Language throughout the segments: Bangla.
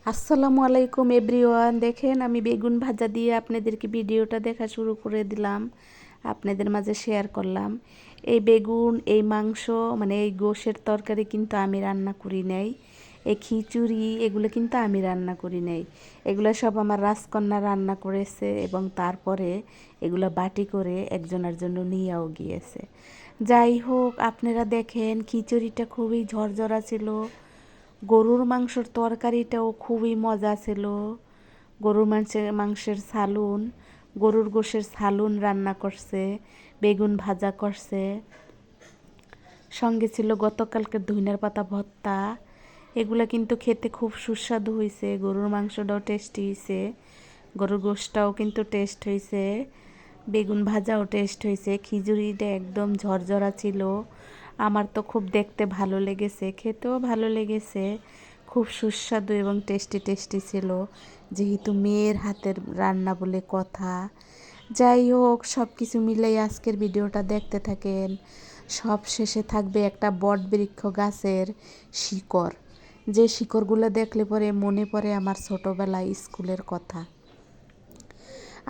আসসালামু আলাইকুম এভরিওয়ান। দেখেন আমি বেগুন ভাজা দিয়ে আপনাদেরকে ভিডিওটা দেখা শুরু করে দিলাম, আপনাদের মাঝে শেয়ার করলাম। এই বেগুন, এই মাংস, মানে এই গোশের তরকারি কিন্তু আমি রান্না করি নাই। এই খিচুড়ি এগুলো কিন্তু আমি রান্না করি নাই। এগুলো সব আমার রাজকন্যা রান্না করেছে এবং তারপরে এগুলো বাটি করে একজনের জন্য নিয়েও গিয়েছে। যাই হোক, আপনারা দেখেন খিচুড়িটা খুবই ঝরঝরা ছিল। গরুর মাংসের তরকারিটাও খুবই মজা ছিল। গরুর মাংসের সালুন, গরুর গোশের সালুন রান্না করছে, বেগুন ভাজা করছে, সঙ্গে ছিল গতকালকের ধইনার পাতা ভর্তা। এগুলো কিন্তু খেতে খুব সুস্বাদু হয়েছে। গরুর মাংসটাও টেস্টি হয়েছে, গরুর গোশটাও কিন্তু টেস্ট হয়েছে, বেগুন ভাজাও টেস্ট হয়েছে। খিচুড়িটা একদম ঝরঝরা ছিল। আমার তো খুব দেখতে ভালো লেগেছে, খেতেও ভালো লেগেছে। খুব সুস্বাদু এবং টেস্টি টেস্টি ছিল, যেহেতু মেয়ের হাতের রান্না বলে কথা। যাই হোক, সব কিছু মিলেই আজকের ভিডিওটা দেখতে থাকেন। সব শেষে থাকবে একটা বটবৃক্ষ গাছের শিকড়, যে শিকড়গুলো দেখলে পরে মনে পড়ে আমার ছোটোবেলায় স্কুলের কথা।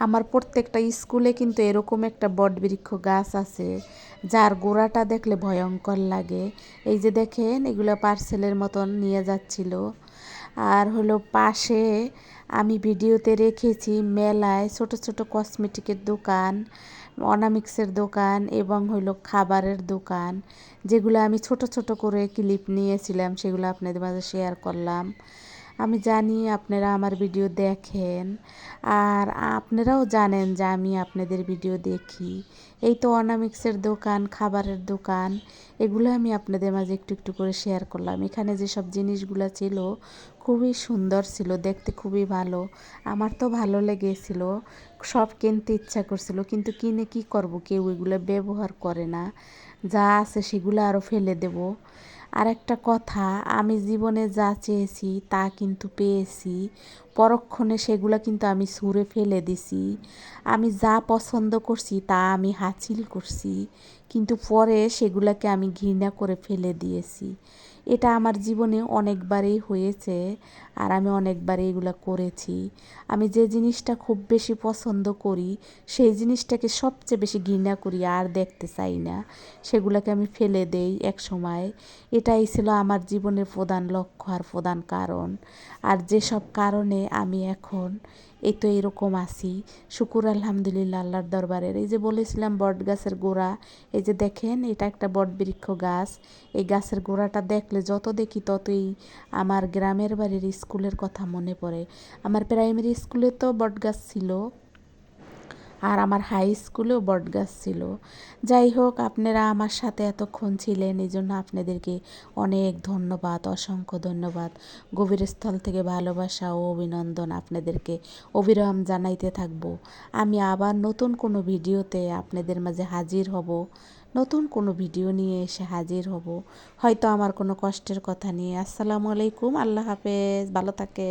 আমার প্রত্যেকটা স্কুলে কিন্তু এরকম একটা বটবৃক্ষ গাছ আছে, যার গোড়াটা দেখলে ভয়ঙ্কর লাগে। এই যে দেখেন, এগুলো পার্সেলের মতন নিয়ে যাচ্ছিল। আর হলো পাশে আমি ভিডিওতে রেখেছি মেলায় ছোট ছোট কসমেটিকের দোকান, অর্নামিক্সের দোকান এবং হলো খাবারের দোকান, যেগুলো আমি ছোট ছোট করে ক্লিপ নিয়েছিলাম, সেগুলো আপনাদের মাঝে শেয়ার করলাম। আমি জানি আপনারা আমার ভিডিও দেখেন, আর আপনারাও জানেন যে আমি আপনাদের ভিডিও দেখি। এই তো অর্নামিক্সের দোকান, খাবারের দোকান, এগুলো আমি আপনাদের মাঝে একটু একটু করে শেয়ার করলাম। এখানে যেসব জিনিসগুলো ছিল খুবই সুন্দর ছিল, দেখতে খুবই ভালো। আমার তো ভালো লেগেছিল, সব কিনতে ইচ্ছা করছিল, কিন্তু কিনে কি করব, কেউ এগুলো ব্যবহার করে না। যা আছে সেগুলো আরও ফেলে দেব। আর একটা কথা, আমি জীবনে যা চেয়েছি তা কিন্তু পেয়েছি। পরক্ষণে সেগুলো কিন্তু আমি ছুঁড়ে ফেলে দিছি। আমি যা পছন্দ করছি তা আমি হাসিল করছি, কিন্তু পরে সেগুলোকে আমি ঘৃণা করে ফেলে দিয়েছি। এটা আমার জীবনে অনেকবারই হয়েছে, আর আমি অনেকবারই এগুলো করেছি। আমি যে জিনিসটা খুব বেশি পছন্দ করি সেই জিনিসটাকে সবচেয়ে বেশি ঘৃণা করি, আর দেখতে চাই না, সেগুলোকে আমি ফেলে দেই এক সময়। এটাই ছিল আমার জীবনের প্রধান লক্ষ্য আর প্রধান কারণ। আর যেসব কারণে আমি এখন এই তো এরকম আছি, শুকুর আলহামদুলিল্লাহ আল্লাহর দরবারের। এই যে বলেছিলাম বট গাছের গোড়া, এই যে দেখেন এটা একটা বটবৃক্ষ গাছ। এই গাছের গোড়াটা দেখলে যত দেখি ততই আমার গ্রামের বাড়ির স্কুলের কথা মনে পড়ে। আমার প্রাইমারি স্কুলে তো বট গাছ ছিল, আর আমার হাই স্কুলেও বট গাছ ছিল। যাই হোক, আপনারা আমার সাথে এতক্ষণ ছিলেন, এই জন্য আপনাদেরকে অনেক ধন্যবাদ, অসংখ্য ধন্যবাদ। গভীর স্থল থেকে ভালোবাসা ও অভিনন্দন আপনাদেরকে অবিরাম জানাইতে থাকব। আমি আবার নতুন কোনো ভিডিওতে আপনাদের মাঝে হাজির হব, নতুন কোনো ভিডিও নিয়ে এসে হাজির হব, হয়তো আমার কোনো কষ্টের কথা নিয়ে। আসসালামু আলাইকুম, আল্লাহ হাফেজ, ভালো থাকে।